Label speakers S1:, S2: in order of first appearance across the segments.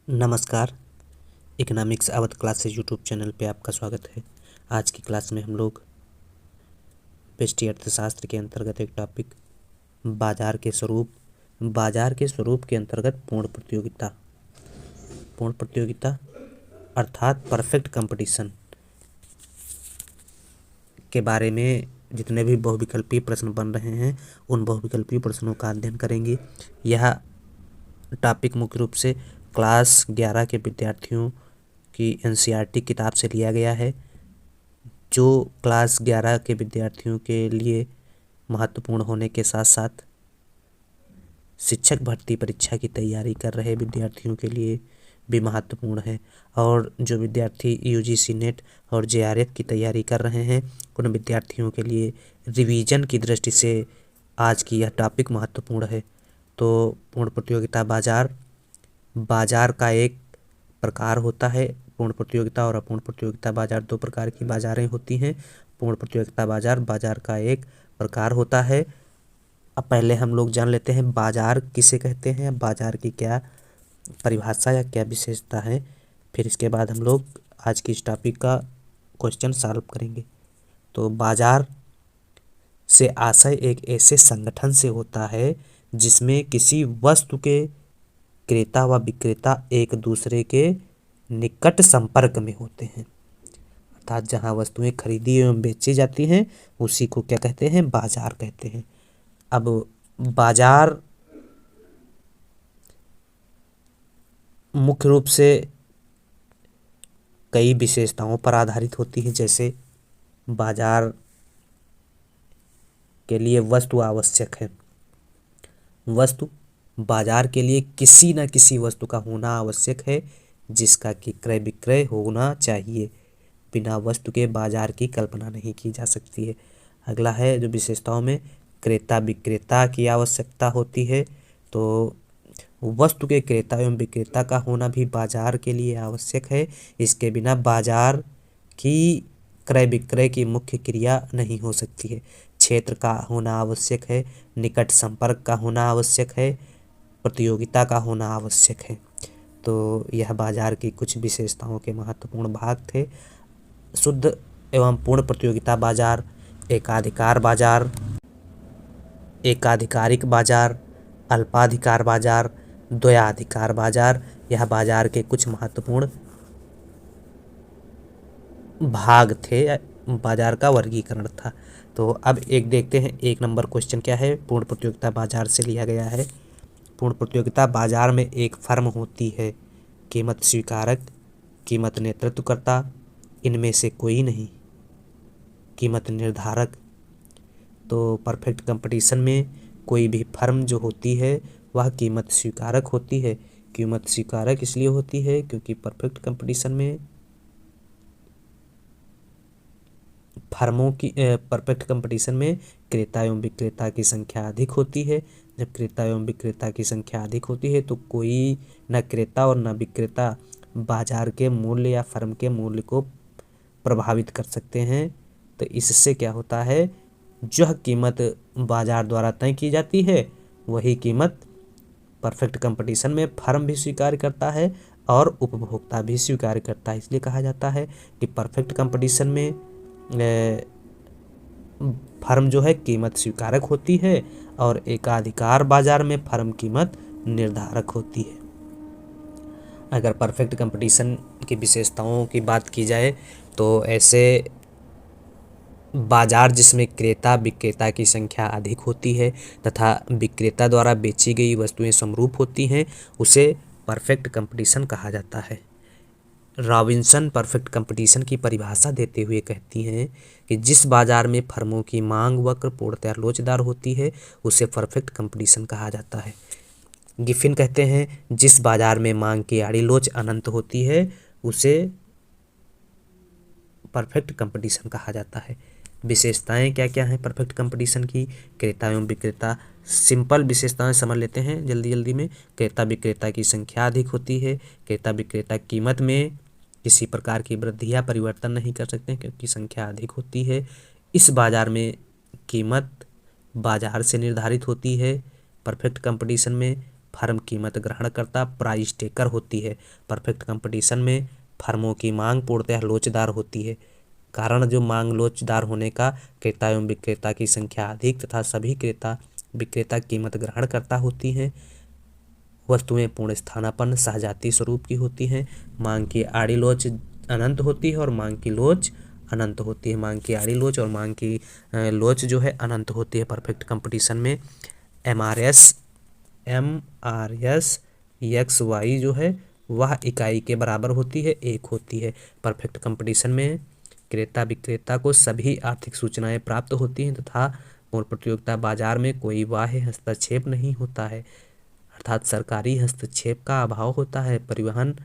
S1: नमस्कार। Economics Awadh classes YouTube channel पे आपका स्वागत है। आज की क्लास में हम लोग व्यष्टि अर्थशास्त्र के अंतर्गत एक टॉपिक बाजार के स्वरूप के अंतर्गत पूर्ण प्रतियोगिता अर्थात परफेक्ट कंपटीशन के बारे में जितने भी बहुविकल्पीय प्रश्न बन रहे हैं उन बहुविकल्पीय प्रश्नों का अध्ययन करेंगे। यह टॉपिक मुख्य रूप से क्लास 11 के विद्यार्थियों की एनसीईआरटी किताब से लिया गया है, जो क्लास 11 के विद्यार्थियों के लिए महत्वपूर्ण होने के साथ साथ शिक्षक भर्ती परीक्षा की तैयारी कर रहे विद्यार्थियों के लिए भी महत्वपूर्ण है। और जो विद्यार्थी यूजीसी नेट और जेआरएफ की तैयारी कर रहे हैं उन विद्यार्थियों के लिए रिवीजन की दृष्टि से आज की यह टॉपिक महत्वपूर्ण है। तो पूर्ण प्रतियोगिता बाजार का एक प्रकार होता है। पूर्ण प्रतियोगिता और अपूर्ण प्रतियोगिता बाजार दो प्रकार की बाजारें होती हैं। पूर्ण प्रतियोगिता बाजार का एक प्रकार होता है। अब पहले हम लोग जान लेते हैं बाजार किसे कहते हैं, बाजार की क्या परिभाषा या क्या विशेषता है। फिर इसके बाद हम लोग आज की इस टॉपिक का क्वेश्चन सॉल्व करेंगे। तो बाजार से आशय एक ऐसे संगठन से होता है जिसमें किसी वस्तु के क्रेता व विक्रेता एक दूसरे के निकट संपर्क में होते हैं, अर्थात जहां वस्तुएं खरीदी एवं बेची जाती हैं उसी को क्या कहते हैं, बाजार कहते हैं। अब बाजार मुख्य रूप से कई विशेषताओं पर आधारित होती है। जैसे बाजार के लिए वस्तु आवश्यक है। बाजार के लिए किसी न किसी वस्तु का होना आवश्यक है जिसका कि क्रय विक्रय होना चाहिए। बिना वस्तु के बाजार की कल्पना नहीं की जा सकती है। अगला है जो विशेषताओं में क्रेता विक्रेता की आवश्यकता होती है। तो वस्तु के क्रेता एवं विक्रेता का होना भी बाजार के लिए आवश्यक है। इसके बिना बाजार की क्रय विक्रय की मुख्य क्रिया नहीं हो सकती है। क्षेत्र का होना आवश्यक है, निकट संपर्क का होना आवश्यक है, प्रतियोगिता का होना आवश्यक है। तो यह बाजार की कुछ विशेषताओं के महत्वपूर्ण भाग थे। शुद्ध एवं पूर्ण प्रतियोगिता बाजार, एकाधिकार बाजार, एकाधिकारिक बाजार, अल्पाधिकार बाजार, द्वयाधिकार बाजार, यह बाजार के कुछ महत्वपूर्ण भाग थे, बाजार का वर्गीकरण था। तो अब एक देखते हैं, एक नंबर क्वेश्चन क्या है, पूर्ण प्रतियोगिता बाजार से लिया गया है। पूर्ण प्रतियोगिता बाजार में एक फर्म होती है, कीमत स्वीकारक, कीमत नेतृत्वकर्ता, इनमें से कोई नहीं, कीमत निर्धारक। तो परफेक्ट कंपटीशन में कोई भी फर्म जो होती है वह कीमत स्वीकारक होती है। कीमत स्वीकारक इसलिए होती है क्योंकि परफेक्ट कंपटीशन में परफेक्ट कंपटीशन में क्रेता एवं विक्रेता की संख्या अधिक होती है। जब क्रेता एवं विक्रेता की संख्या अधिक होती है तो कोई न क्रेता और न विक्रेता बाजार के मूल्य या फर्म के मूल्य को प्रभावित कर सकते हैं। तो इससे क्या होता है, जो कीमत बाजार द्वारा तय की जाती है वही कीमत परफेक्ट कंपटीशन में फर्म भी स्वीकार करता है और उपभोक्ता भी स्वीकार करता है। इसलिए कहा जाता है कि परफेक्ट कंपटीशन में फर्म जो है कीमत स्वीकारक होती है और एकाधिकार बाजार में फर्म कीमत निर्धारक होती है। अगर परफेक्ट कंपटीशन की विशेषताओं की बात की जाए तो ऐसे बाजार जिसमें क्रेता विक्रेता की संख्या अधिक होती है तथा विक्रेता द्वारा बेची गई वस्तुएं समरूप होती हैं उसे परफेक्ट कंपटीशन कहा जाता है। रॉबिन्सन परफेक्ट कंपटीशन की परिभाषा देते हुए कहती हैं कि जिस बाजार में फर्मों की मांग वक्र पूर्णतः लोचदार होती है उसे परफेक्ट कंपटीशन कहा जाता है। गिफिन कहते हैं जिस बाजार में मांग की आड़ी लोच अनंत होती है उसे परफेक्ट कंपटीशन कहा जाता है। विशेषताएं क्या क्या हैं परफेक्ट कंपटीशन की, क्रेता एवं विक्रेता, सिंपल विशेषताएं समझ लेते हैं जल्दी में। क्रेता विक्रेता की संख्या अधिक होती है। क्रेता विक्रेता कीमत में किसी प्रकार की वृद्धि या परिवर्तन नहीं कर सकते क्योंकि संख्या अधिक होती है। इस बाजार में कीमत बाजार से निर्धारित होती है। परफेक्ट कंपटीशन में फर्म कीमत ग्रहणकर्ता प्राइस टेकर होती है। परफेक्ट कंपटीशन में फर्मों की मांग पूर्णतः लोचदार होती है। कारण जो मांग लोचदार होने का, क्रेता एवं विक्रेता की संख्या अधिक तथा सभी क्रेता विक्रेता कीमत ग्रहणकर्ता होती हैं। वस्तुएं पूर्ण स्थानापन्न सहजातीय स्वरूप की होती हैं। मांग की आड़ी लोच अनंत होती है और मांग की लोच अनंत होती है। मांग की आड़ी लोच और मांग की लोच जो है अनंत होती है। परफेक्ट कंपटीशन में एमआरएस एक्स वाई जो है वह इकाई के बराबर होती है, एक होती है। परफेक्ट कंपटीशन में क्रेता विक्रेता को सभी आर्थिक सूचनाएं प्राप्त होती हैं तथा पूर्ण प्रतियोगिता बाजार में कोई बाह्य हस्तक्षेप नहीं होता है, अर्थात सरकारी हस्तक्षेप का अभाव होता है, परिवहन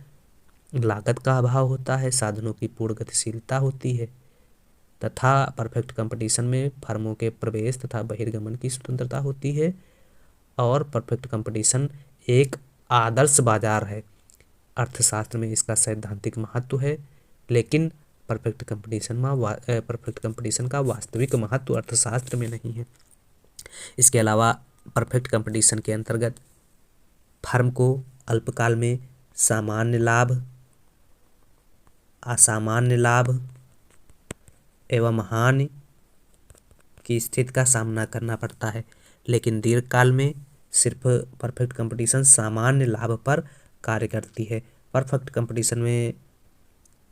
S1: लागत का अभाव होता है, साधनों की पूर्ण गतिशीलता होती है तथा परफेक्ट कंपटीशन में फर्मों के प्रवेश तथा बहिर्गमन की स्वतंत्रता होती है। और परफेक्ट कंपटीशन एक आदर्श बाजार है। अर्थशास्त्र में इसका सैद्धांतिक महत्व है, लेकिन परफेक्ट कंपटीशन का वास्तविक महत्व अर्थशास्त्र में नहीं है। इसके अलावा परफेक्ट कंपटीशन के अंतर्गत फर्म को अल्पकाल में सामान्य लाभ, असामान्य लाभ एवं हानि की स्थिति का सामना करना पड़ता है, लेकिन दीर्घकाल में सिर्फ परफेक्ट कंपटीशन सामान्य लाभ पर कार्य करती है। परफेक्ट कंपटीशन में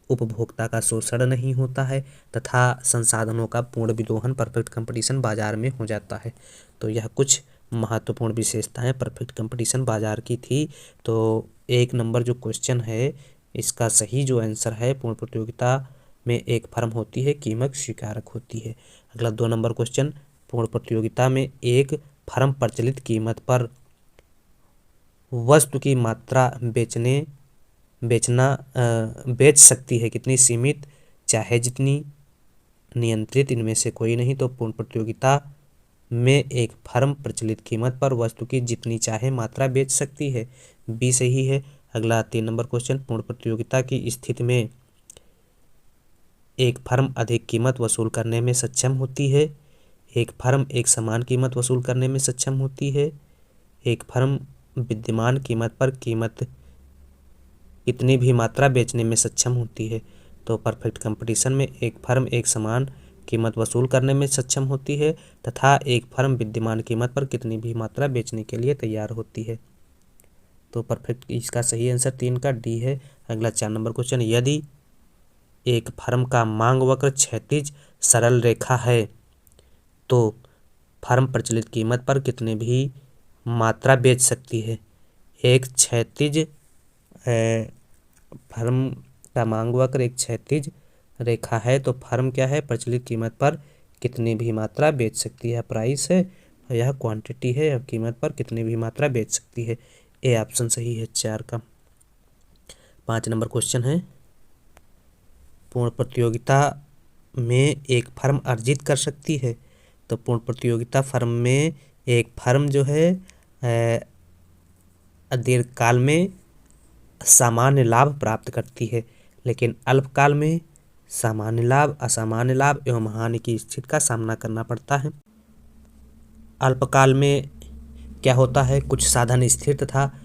S1: उपभोक्ता का शोषण नहीं होता है तथा संसाधनों का पूर्ण विदोहन परफेक्ट कंपटीशन बाजार में हो जाता है। तो यह कुछ महत्वपूर्ण विशेषताएं परफेक्ट कंपटीशन बाजार की थी। तो 1 नंबर जो क्वेश्चन है इसका सही जो आंसर है, पूर्ण प्रतियोगिता में एक फर्म होती है, कीमत स्वीकारक होती है। अगला 2 नंबर क्वेश्चन, पूर्ण प्रतियोगिता में एक फर्म प्रचलित कीमत पर वस्तु की मात्रा बेच सकती है, कितनी? सीमित, चाहे जितनी, नियंत्रित, इनमें से कोई नहीं। तो पूर्ण प्रतियोगिता में एक फर्म प्रचलित कीमत पर वस्तु की जितनी चाहे मात्रा बेच सकती है, बी सही है। अगला 3 नंबर क्वेश्चन, पूर्ण प्रतियोगिता की स्थिति में एक फर्म अधिक कीमत वसूल करने में सक्षम होती है, एक फर्म एक समान कीमत वसूल करने में सक्षम होती है, एक फर्म विद्यमान कीमत पर कीमत कितनी भी मात्रा बेचने में सक्षम होती है। तो परफेक्ट कंपटीशन में एक फर्म एक समान कीमत वसूल करने में सक्षम होती है तथा एक फर्म विद्यमान कीमत पर कितनी भी मात्रा बेचने के लिए तैयार होती है। तो परफेक्ट इसका सही आंसर 3 का डी है। अगला 4 नंबर क्वेश्चन, यदि एक फर्म का मांग वक्र क्षैतिज सरल रेखा है तो फर्म प्रचलित कीमत पर कितने भी मात्रा बेच सकती है। एक क्षैतिज फर्म का मांग वक्र एक क्षैतिज रेखा है तो फर्म क्या है, प्रचलित कीमत पर कितनी भी मात्रा बेच सकती है। प्राइस है और यह क्वांटिटी है, अब कीमत पर कितनी भी मात्रा बेच सकती है। ए ऑप्शन सही है 4 का। 5 नंबर क्वेश्चन है, पूर्ण प्रतियोगिता में एक फर्म अर्जित कर सकती है। तो पूर्ण प्रतियोगिता फर्म में एक फर्म जो है दीर्घकाल में सामान्य लाभ प्राप्त करती है, लेकिन अल्पकाल में सामान्य लाभ, असामान्य लाभ एवं हानि की स्थिति का सामना करना पड़ता है। अल्पकाल में क्या होता है, कुछ साधन स्थिर तथा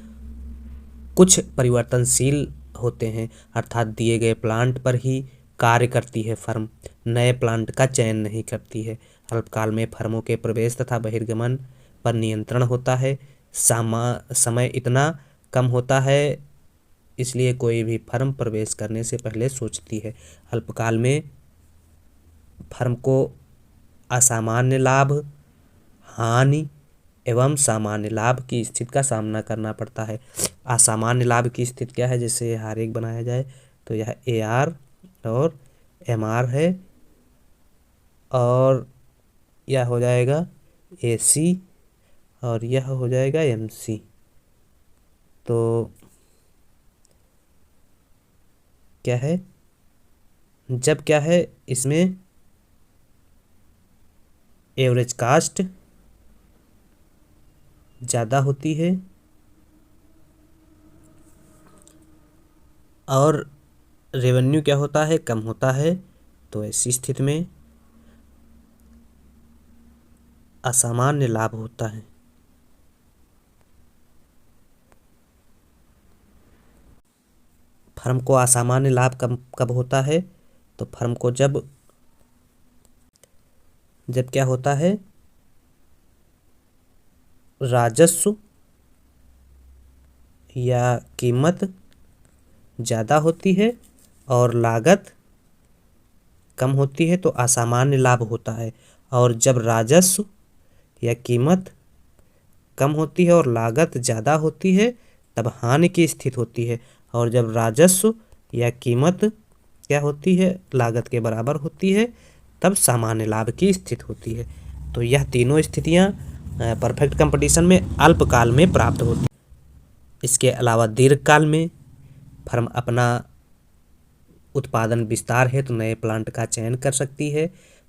S1: कुछ परिवर्तनशील होते हैं, अर्थात दिए गए प्लांट पर ही कार्य करती है फर्म, नए प्लांट का चयन नहीं करती है। अल्पकाल में फर्मों के प्रवेश तथा बहिर्गमन पर नियंत्रण होता है, समय इतना कम होता है इसलिए कोई भी फर्म प्रवेश करने से पहले सोचती है। अल्पकाल में फर्म को असामान्य लाभ, हानि एवं सामान्य लाभ की स्थिति का सामना करना पड़ता है। असामान्य लाभ की स्थिति क्या है, जैसे आरेख बनाया जाए तो यह AR और MR है और यह हो जाएगा AC और यह हो जाएगा MC। तो क्या है, जब क्या है इसमें एवरेज कास्ट ज़्यादा होती है और रेवेन्यू क्या होता है, कम होता है, तो ऐसी स्थिति में असामान्य लाभ होता है। फर्म को असामान्य लाभ कब कब होता है? तो फर्म को जब क्या होता है, राजस्व या कीमत ज़्यादा होती है और लागत कम होती है तो असामान्य लाभ होता है। और जब राजस्व या कीमत कम होती है और लागत ज़्यादा होती है तब हानि की स्थिति होती है। और जब राजस्व या कीमत क्या होती है, लागत के बराबर होती है, तब सामान्य लाभ की स्थिति होती है। तो यह तीनों स्थितियां परफेक्ट कंपटीशन में अल्पकाल में प्राप्त होती हैं। इसके अलावा दीर्घकाल में फर्म अपना उत्पादन विस्तार हेतु नए प्लांट का चयन कर सकती है।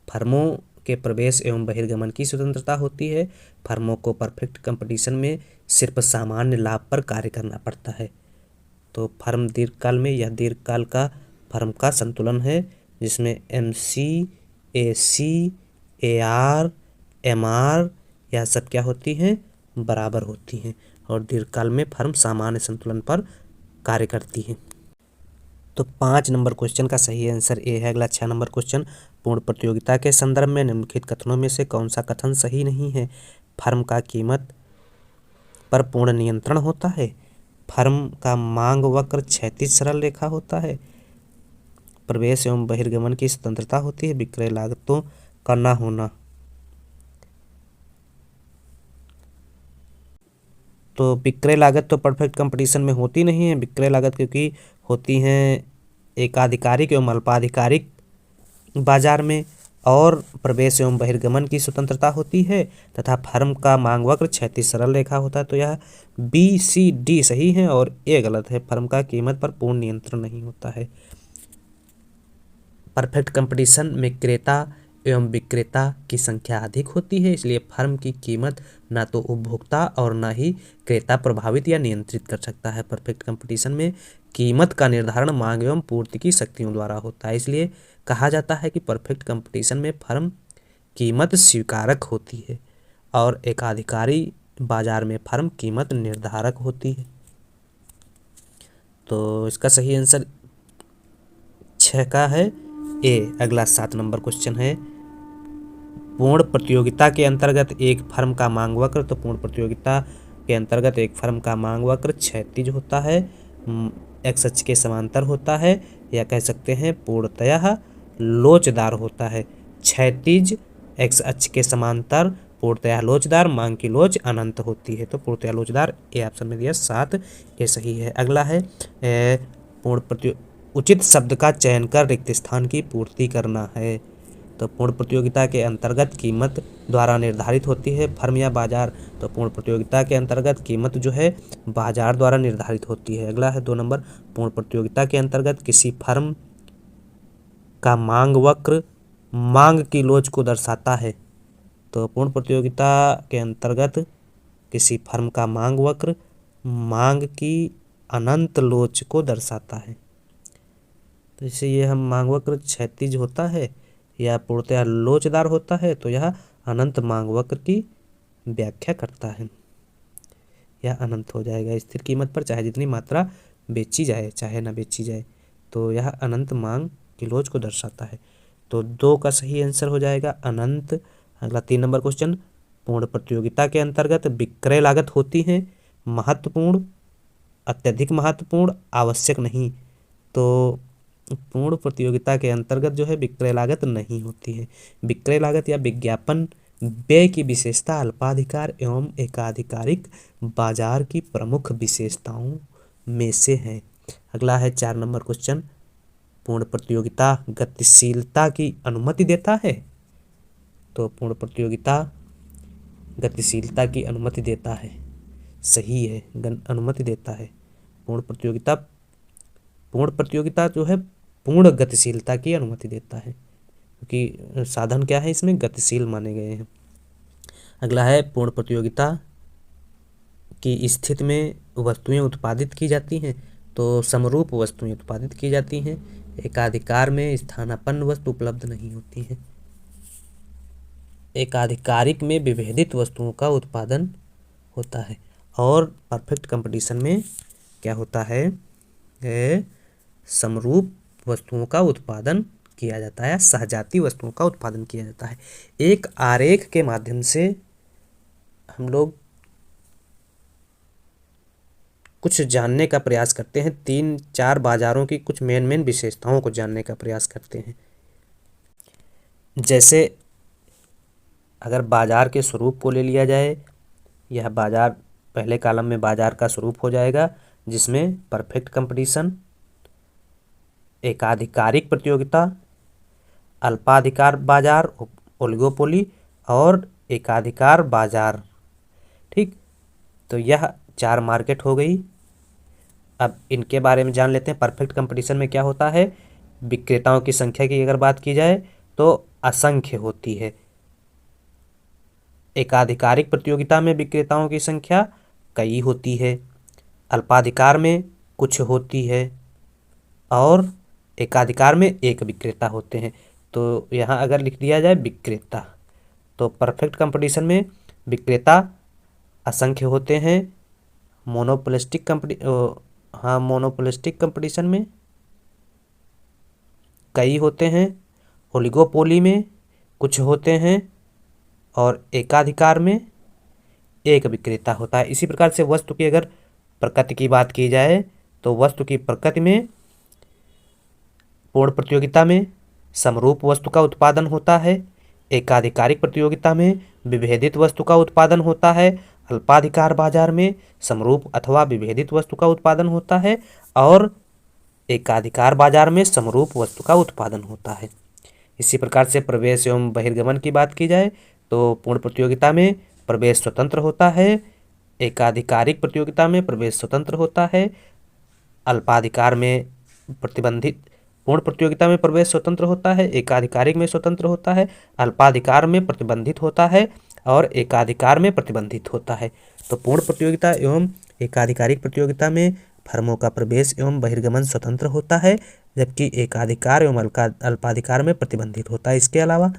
S1: फर्मों के प्रवेश एवं बहिर्गमन की स्वतंत्रता होती है। फर्मों को परफेक्ट कंपटीशन में सिर्फ सामान्य लाभ पर कार्य करना पड़ता है। तो फर्म दीर्घकाल में, यह दीर्घकाल का फर्म का संतुलन है जिसमें MC, AC, AR, MR यह सब क्या होती हैं, बराबर होती हैं। और दीर्घकाल में फर्म सामान्य संतुलन पर कार्य करती है। तो 5 नंबर क्वेश्चन का सही आंसर ए है। अगला 6 नंबर क्वेश्चन, पूर्ण प्रतियोगिता के संदर्भ में निम्नलिखित कथनों में से कौन सा कथन सही नहीं है? फर्म का कीमत पर पूर्ण नियंत्रण होता है। फर्म का मांग वक्र क्षैतिज सरल रेखा होता है। प्रवेश एवं बहिर्गमन की स्वतंत्रता होती है। विक्रय लागतों का न होना। तो विक्रय लागत तो परफेक्ट कंपटीशन में होती नहीं है। विक्रय लागत क्योंकि होती हैं एकाधिकारिक एवं अल्पाधिकारिक बाजार में। और प्रवेश एवं बहिर्गमन की स्वतंत्रता होती है तथा फर्म का मांग वक्र क्षैतिज सरल रेखा होता है। तो यह BCD सही है और ए गलत है। फर्म का कीमत पर पूर्ण नियंत्रण नहीं होता है। परफेक्ट कंपटीशन में क्रेता एवं विक्रेता की संख्या अधिक होती है, इसलिए फर्म की कीमत ना तो उपभोक्ता और ना ही क्रेता प्रभावित या नियंत्रित कर सकता है। परफेक्ट कंपटीशन में कीमत का निर्धारण मांग एवं पूर्ति की शक्तियों द्वारा होता है। इसलिए कहा जाता है कि परफेक्ट कंपटीशन में फर्म कीमत स्वीकारक होती है और एकाधिकारी बाजार में फर्म कीमत निर्धारक होती है। तो इसका सही आंसर 6 का है ए। अगला 7 नंबर क्वेश्चन है, पूर्ण प्रतियोगिता के अंतर्गत एक फर्म का मांग वक्र। तो पूर्ण प्रतियोगिता के अंतर्गत एक फर्म का मांग वक्र क्षैतिज होता है, एक्स अक्ष के समांतर होता है, या कह सकते हैं पूर्णतः लोचदार होता है। क्षैतिज, एक्स अक्ष के समांतर, पूर्णतः लोचदार, मांग की लोच अनंत होती है। तो पूर्णतः लोचदार ए ऑप्शन में दिया 7, ये सही है। अगला है उचित शब्द का चयन कर रिक्त स्थान की पूर्ति करना है। तो पूर्ण प्रतियोगिता के अंतर्गत कीमत द्वारा निर्धारित होती है फर्म या बाजार। तो पूर्ण प्रतियोगिता के अंतर्गत कीमत जो है बाजार द्वारा निर्धारित होती है। अगला है 2 नंबर, पूर्ण प्रतियोगिता के अंतर्गत किसी फर्म का मांग वक्र मांग की लोच को दर्शाता है। तो पूर्ण प्रतियोगिता के अंतर्गत किसी फर्म का मांग वक्र मांग की अनंत लोच को दर्शाता है। तो इसे ये हम मांग वक्र क्षैतिज होता है या पूर्णतः लोचदार होता है, तो यह अनंत मांग वक्र की व्याख्या करता है। यह अनंत हो जाएगा स्थिर कीमत पर चाहे जितनी मात्रा बेची जाए चाहे ना बेची जाए, तो यह अनंत मांग की लोच को दर्शाता है। तो 2 का सही आंसर हो जाएगा अनंत। अगला 3 नंबर क्वेश्चन, पूर्ण प्रतियोगिता के अंतर्गत विक्रय लागत होती है महत्वपूर्ण, अत्यधिक महत्वपूर्ण, आवश्यक नहीं। तो पूर्ण प्रतियोगिता के अंतर्गत जो है विक्रय लागत नहीं होती है। विक्रय लागत या विज्ञापन व्यय की विशेषता अल्पाधिकार एवं एकाधिकारिक बाजार की प्रमुख विशेषताओं में से है। अगला है 4 नंबर क्वेश्चन, पूर्ण प्रतियोगिता गतिशीलता की अनुमति देता है। तो पूर्ण प्रतियोगिता गतिशीलता की अनुमति देता है, सही है, अनुमति देता है। पूर्ण प्रतियोगिता जो है पूर्ण गतिशीलता की अनुमति देता है क्योंकि साधन क्या है इसमें गतिशील माने गए हैं। अगला है पूर्ण प्रतियोगिता की स्थिति में वस्तुएं उत्पादित की जाती हैं। तो समरूप वस्तुएं उत्पादित की जाती हैं। एकाधिकार में स्थानापन्न वस्तु उपलब्ध नहीं होती है। एकाधिकारिक में विभेदित वस्तुओं का उत्पादन होता है। और परफेक्ट कंपटीशन में क्या होता है, समरूप वस्तुओं का उत्पादन किया जाता है, सहजाती वस्तुओं का उत्पादन किया जाता है। एक आरेख के माध्यम से हम लोग कुछ जानने का प्रयास करते हैं, 3-4 बाजारों की कुछ मेन विशेषताओं को जानने का प्रयास करते हैं। जैसे अगर बाजार के स्वरूप को ले लिया जाए, यह बाजार पहले कॉलम में बाजार का स्वरूप हो जाएगा, जिसमें परफेक्ट कंपटीशन, एकाधिकारिक प्रतियोगिता, अल्पाधिकार बाजार ओलिगोपोली और एकाधिकार बाजार। ठीक, तो यह 4 मार्केट हो गई। अब इनके बारे में जान लेते हैं। परफेक्ट कंपटीशन में क्या होता है, विक्रेताओं की संख्या की अगर बात की जाए तो असंख्य होती है। एकाधिकारिक प्रतियोगिता में विक्रेताओं की संख्या कई होती है, अल्पाधिकार में कुछ होती है और एकाधिकार में एक विक्रेता होते हैं। तो यहाँ अगर लिख दिया जाए विक्रेता, तो परफेक्ट कंपटीशन में विक्रेता असंख्य होते हैं। मोनोपोलिस्टिक कंपटीशन में कई होते हैं, ओलिगोपोली में कुछ होते हैं और एकाधिकार में एक विक्रेता होता है। इसी प्रकार से वस्तु की अगर प्रकृति की बात की जाए तो वस्तु की प्रकृति में पूर्ण प्रतियोगिता में समरूप वस्तु का उत्पादन होता है, एकाधिकारिक प्रतियोगिता में विभेदित वस्तु का उत्पादन होता है, अल्पाधिकार बाजार में समरूप अथवा विभेदित वस्तु का उत्पादन होता है और एकाधिकार बाजार में समरूप वस्तु का उत्पादन होता है। इसी प्रकार से प्रवेश एवं बहिर्गमन की बात की जाए तो पूर्ण प्रतियोगिता में प्रवेश स्वतंत्र होता है, एकाधिकारिक प्रतियोगिता में प्रवेश स्वतंत्र होता है, अल्पाधिकार में प्रतिबंधित, पूर्ण प्रतियोगिता में प्रवेश स्वतंत्र होता है, एकाधिकारिक में स्वतंत्र होता है, अल्पाधिकार में प्रतिबंधित होता है और एकाधिकार में प्रतिबंधित होता है। तो पूर्ण प्रतियोगिता एवं एकाधिकारिक प्रतियोगिता में फर्मों का प्रवेश एवं बहिर्गमन स्वतंत्र होता है, जबकि एकाधिकार एवं अल्पाधिकार में प्रतिबंधित होता है। इसके अलावा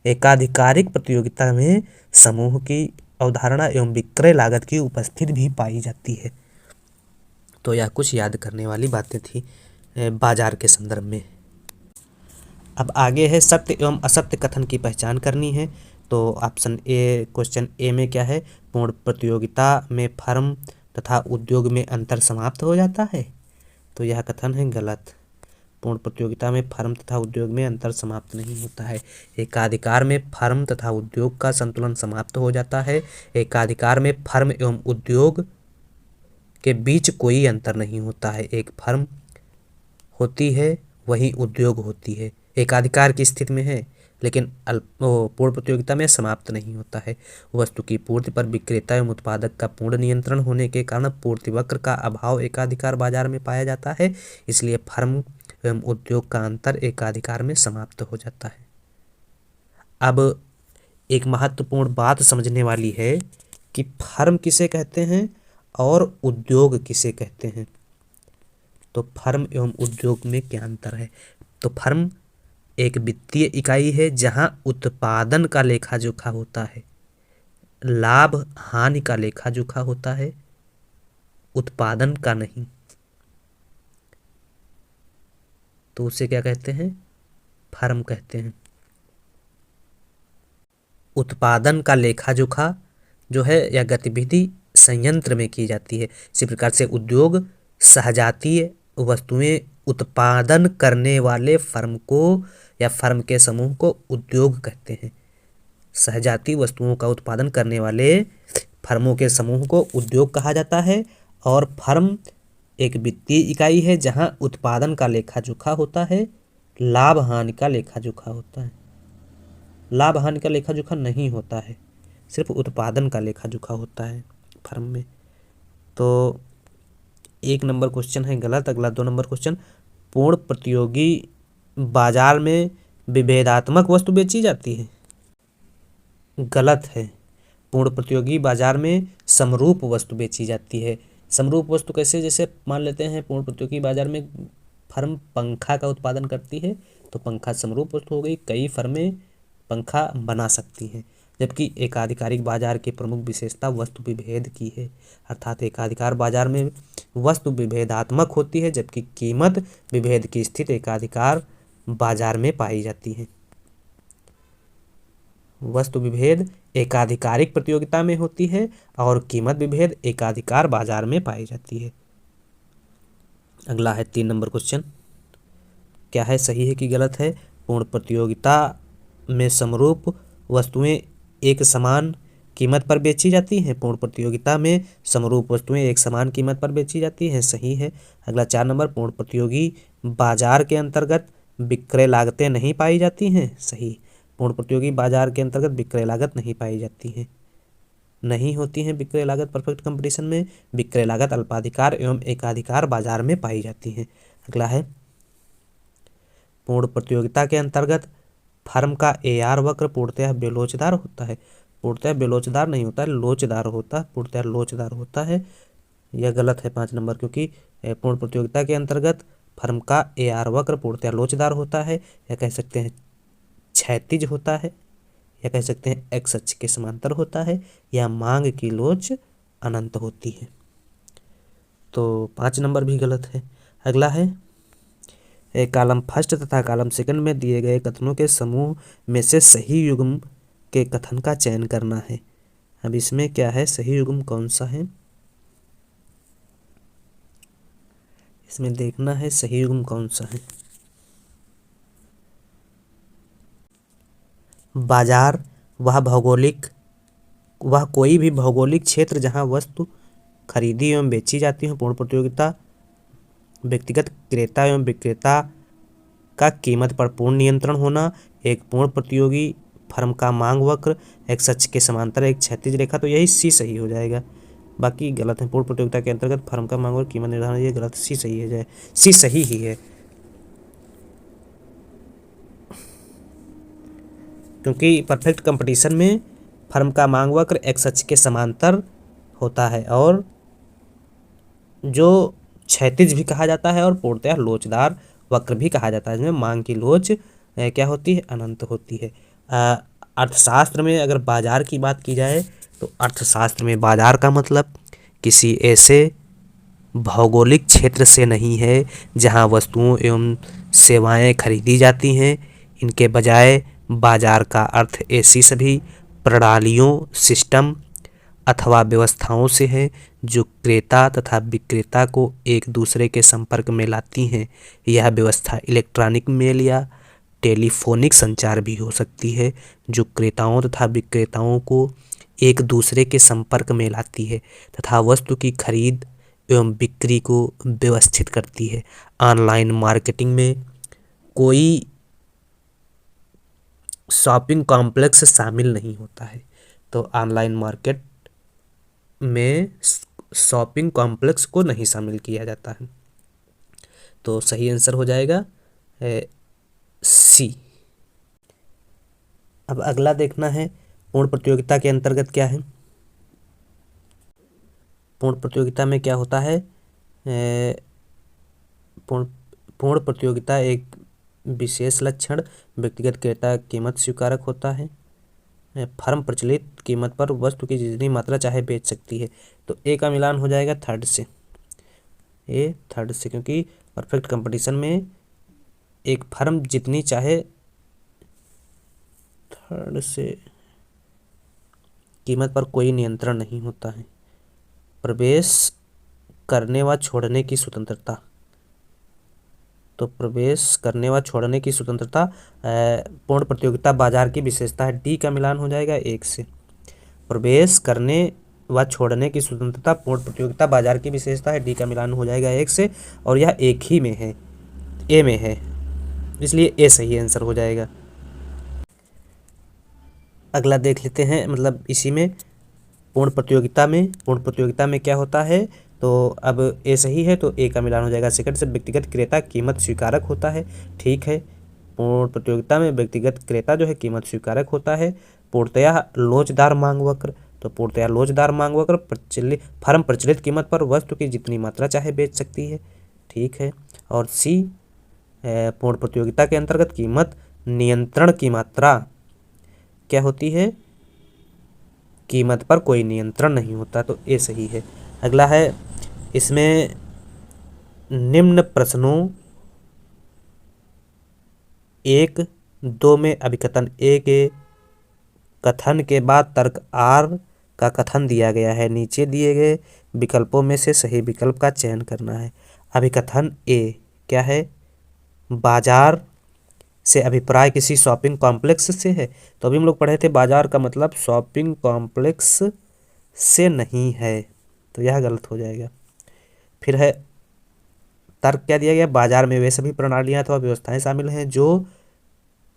S1: एकाधिकारिक प्रतियोगिता में समूह की अवधारणा एवं विक्रय लागत की उपस्थिति भी पाई जाती है। तो यह कुछ याद करने वाली बातें थी बाजार के संदर्भ में। अब आगे है सत्य एवं असत्य कथन की पहचान करनी है। तो ऑप्शन ए, क्वेश्चन ए में क्या है, पूर्ण प्रतियोगिता में फर्म तथा उद्योग में अंतर समाप्त हो जाता है। तो यह कथन है गलत। पूर्ण प्रतियोगिता में फर्म तथा उद्योग में अंतर समाप्त नहीं होता है। एकाधिकार में फर्म तथा उद्योग का संतुलन समाप्त हो जाता है। एकाधिकार में फर्म एवं उद्योग के बीच कोई अंतर नहीं होता है। एक फर्म होती है वही उद्योग होती है, एकाधिकार की स्थिति में है, लेकिन पूर्ण प्रतियोगिता में समाप्त नहीं होता है। वस्तु की पूर्ति पर विक्रेता एवं उत्पादक का पूर्ण नियंत्रण होने के कारण पूर्ति वक्र का अभाव एकाधिकार बाजार में पाया जाता है, इसलिए फर्म एवं उद्योग का अंतर एकाधिकार में समाप्त हो जाता है। अब एक महत्वपूर्ण बात समझने वाली है कि फर्म किसे कहते हैं और उद्योग किसे कहते हैं। तो फर्म एवं उद्योग में क्या अंतर है। तो फर्म एक वित्तीय इकाई है जहां उत्पादन का लेखा जोखा होता है, लाभ हानि का लेखा जोखा होता है, उत्पादन का नहीं। तो उसे क्या कहते हैं, फर्म कहते हैं। उत्पादन का लेखा जोखा जो है यह गतिविधि संयंत्र में की जाती है। इसी प्रकार से उद्योग सहजातीय वस्तुएं उत्पादन करने वाले फर्म को या फर्म के समूह को उद्योग कहते हैं। सहजाती वस्तुओं का उत्पादन करने वाले फर्मों के समूह को उद्योग कहा जाता है। और फर्म एक वित्तीय इकाई है जहां उत्पादन का लेखा जोखा होता है, लाभ हानि का लेखा जोखा होता है। लाभ हानि का लेखा जोखा नहीं होता है, सिर्फ उत्पादन का लेखा जोखा होता है फर्म में। तो 1 नंबर क्वेश्चन है गलत। अगला 2 नंबर क्वेश्चन, पूर्ण प्रतियोगी बाजार में विभेदात्मक वस्तु बेची जाती है। गलत है। पूर्ण प्रतियोगी बाजार में समरूप वस्तु बेची जाती है। समरूप वस्तु कैसे, जैसे मान लेते हैं पूर्ण प्रतियोगी बाजार में फर्म पंखा का उत्पादन करती है तो पंखा समरूप वस्तु हो गई, कई फर्में पंखा बना सकती हैं। जबकि एकाधिकारिक बाजार की प्रमुख विशेषता वस्तु विभेद की है। अर्थात एकाधिकार बाजार में वस्तु विभेदात्मक होती है, जबकि कीमत विभेद की स्थिति एकाधिकार बाजार में पाई जाती है। वस्तु विभेद एकाधिकारिक प्रतियोगिता में होती है और कीमत विभेद एकाधिकार बाजार में पाई जाती है। अगला है 3 नंबर क्वेश्चन, क्या है सही है कि गलत है? पूर्ण प्रतियोगिता में समरूप वस्तुएं एक समान कीमत पर बेची जाती हैं। पूर्ण प्रतियोगिता में समरूप वस्तुएं एक समान कीमत पर बेची जाती हैं, सही है। अगला 4 नंबर, पूर्ण प्रतियोगी बाजार के अंतर्गत विक्रय लागतें नहीं पाई जाती हैं, सही। पूर्ण प्रतियोगी बाजार के अंतर्गत विक्रय लागत नहीं पाई जाती हैं, नहीं होती हैं विक्रय लागत परफेक्ट कंपटीशन में। विक्रय लागत अल्पाधिकार एवं एकाधिकार बाजार में पाई जाती हैं। अगला है, पूर्ण प्रतियोगिता के अंतर्गत फर्म का AR वक्र पूर्णतः बेलोचदार होता है। पूर्णतः बेलोचदार नहीं होता है, लोचदार होता है, पूर्णतः लोचदार होता है। यह गलत है 5 नंबर, क्योंकि पूर्ण प्रतियोगिता के अंतर्गत फर्म का AR वक्र पूर्णतः लोचदार होता है, या कह सकते हैं क्षैतिज होता है, या कह सकते हैं एक्स अक्ष के समांतर होता है, या मांग की लोच अनंत होती है। तो 5 नंबर भी गलत है। अगला है, कॉलम फर्स्ट तथा कॉलम सेकंड में दिए गए कथनों के समूह में से सही युग्म के कथन का चयन करना है। अब इसमें क्या है, सही युग्म कौन सा है, इसमें देखना है सही युग्म कौन सा है। बाजार वह कोई भी भौगोलिक क्षेत्र जहां वस्तु खरीदी एवं बेची जाती है। पूर्ण प्रतियोगिता व्यक्तिगत क्रेता एवं विक्रेता का कीमत पर पूर्ण नियंत्रण होना। एक पूर्ण प्रतियोगी फर्म का मांग वक्र एक्स अक्ष के समांतर एक क्षैतिज रेखा, तो यही सी सही हो जाएगा, बाकी गलत है। पूर्ण प्रतियोगिता के अंतर्गत फर्म का मांग वक्र कीमत निर्धारण, ये गलत, सी सही है, सी सही ही है, क्योंकि परफेक्ट कंपटीशन में फर्म का मांग वक्र एक्स अक्ष के समांतर होता है और जो क्षैतिज भी कहा जाता है और पूर्णतः लोचदार वक्र भी कहा जाता है, जिसमें मांग की लोच क्या होती है, अनंत होती है। अर्थशास्त्र में अगर बाजार की बात की जाए तो अर्थशास्त्र में बाजार का मतलब किसी ऐसे भौगोलिक क्षेत्र से नहीं है जहां वस्तुओं एवं सेवाएं खरीदी जाती हैं। इनके बजाय बाजार का अर्थ ऐसी सभी प्रणालियों, सिस्टम अथवा व्यवस्थाओं से है जो क्रेता तथा विक्रेता को एक दूसरे के संपर्क में लाती हैं। यह व्यवस्था इलेक्ट्रॉनिक मेल या टेलीफोनिक संचार भी हो सकती है, जो क्रेताओं तथा विक्रेताओं को एक दूसरे के संपर्क में लाती है तथा वस्तु की खरीद एवं बिक्री को व्यवस्थित करती है। ऑनलाइन मार्केटिंग में कोई शॉपिंग कॉम्प्लेक्स शामिल नहीं होता है, तो ऑनलाइन मार्केट में शॉपिंग कॉम्प्लेक्स को नहीं शामिल किया जाता है, तो सही आंसर हो जाएगा सी। अब अगला देखना है, पूर्ण प्रतियोगिता के अंतर्गत क्या है। पूर्ण प्रतियोगिता में क्या होता है, पूर्ण प्रतियोगिता एक विशेष लक्षण व्यक्तिगत क्रेता कीमत स्वीकारक होता है। फर्म प्रचलित कीमत पर वस्तु की जितनी मात्रा चाहे बेच सकती है, तो ए का मिलान हो जाएगा थर्ड से, ए थर्ड से, क्योंकि परफेक्ट कंपटीशन में एक फर्म जितनी चाहे, थर्ड से, कीमत पर कोई नियंत्रण नहीं होता है। प्रवेश करने व छोड़ने की स्वतंत्रता, तो प्रवेश करने व छोड़ने की स्वतंत्रता पूर्ण प्रतियोगिता बाजार की विशेषता है, डी का मिलान हो जाएगा 1 से। प्रवेश करने व छोड़ने की स्वतंत्रता पूर्ण प्रतियोगिता बाजार की विशेषता है, डी का मिलान हो जाएगा 1 से, और यह एक ही में है, ए में है, इसलिए ए सही आंसर हो जाएगा। अगला देख लेते हैं, मतलब इसी में पूर्ण प्रतियोगिता में क्या होता है, तो अब ए सही है तो ए का मिलान हो जाएगा सेकंड से। व्यक्तिगत क्रेता कीमत स्वीकारक होता है, ठीक है। पूर्ण प्रतियोगिता में व्यक्तिगत क्रेता जो है कीमत स्वीकारक होता है। पूर्णतया लोचदार मांग वक्र, तो पूर्णतया लोचदार मांग वक्र फर्म प्रचलित कीमत पर वस्तु की जितनी मात्रा चाहे बेच सकती है, ठीक है। और सी, पूर्ण प्रतियोगिता के अंतर्गत कीमत नियंत्रण की मात्रा क्या होती है, कीमत पर कोई नियंत्रण नहीं होता, तो ए सही है। अगला है, इसमें निम्न प्रश्नों 1-2 में अभिकथन ए के कथन के बाद तर्क आर का कथन दिया गया है। नीचे दिए गए विकल्पों में से सही विकल्प का चयन करना है। अभिकथन ए क्या है? बाजार से अभिप्राय किसी शॉपिंग कॉम्प्लेक्स से है। तो अभी हम लोग पढ़े थे बाजार का मतलब शॉपिंग कॉम्प्लेक्स से नहीं है, तो यह गलत हो जाएगा। फिर है तर्क क्या दिया गया? बाजार में वे सभी प्रणालियां अथवा व्यवस्थाएं शामिल हैं जो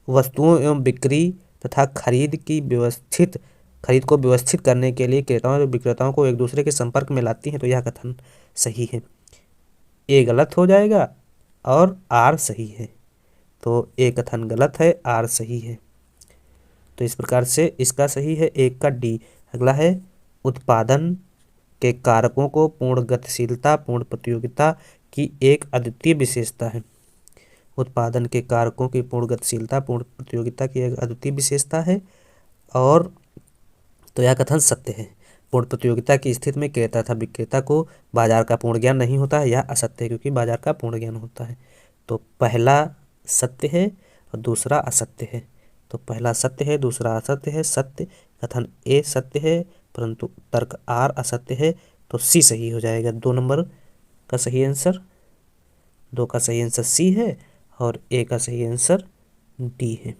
S1: वस्तुओं एवं बिक्री तथा खरीद को व्यवस्थित करने के लिए क्रेताओं और विक्रेताओं को एक दूसरे के संपर्क में लाती हैं, तो यह कथन सही है। ए गलत हो जाएगा और आर सही है, तो ए कथन गलत है, आर सही है। तो इस प्रकार से इसका सही है एक का डी। अगला है, उत्पादन के कारकों को पूर्ण गतिशीलता पूर्ण प्रतियोगिता की एक अद्वितीय विशेषता है। उत्पादन के कारकों की पूर्ण गतिशीलता पूर्ण प्रतियोगिता की एक अद्वितीय विशेषता है, और तो यह कथन सत्य है। पूर्ण प्रतियोगिता की स्थिति में क्रेता तथा विक्रेता को बाजार का पूर्ण ज्ञान नहीं होता है, यह असत्य है, क्योंकि बाजार का पूर्ण ज्ञान होता है। तो पहला सत्य है और दूसरा असत्य है। तो पहला सत्य है, दूसरा असत्य है। सत्य कथन ए सत्य है, परंतु तर्क आर असत्य है, तो सी सही हो जाएगा। 2 नंबर का सही आंसर, 2 का सही आंसर सी है और ए का सही आंसर डी है।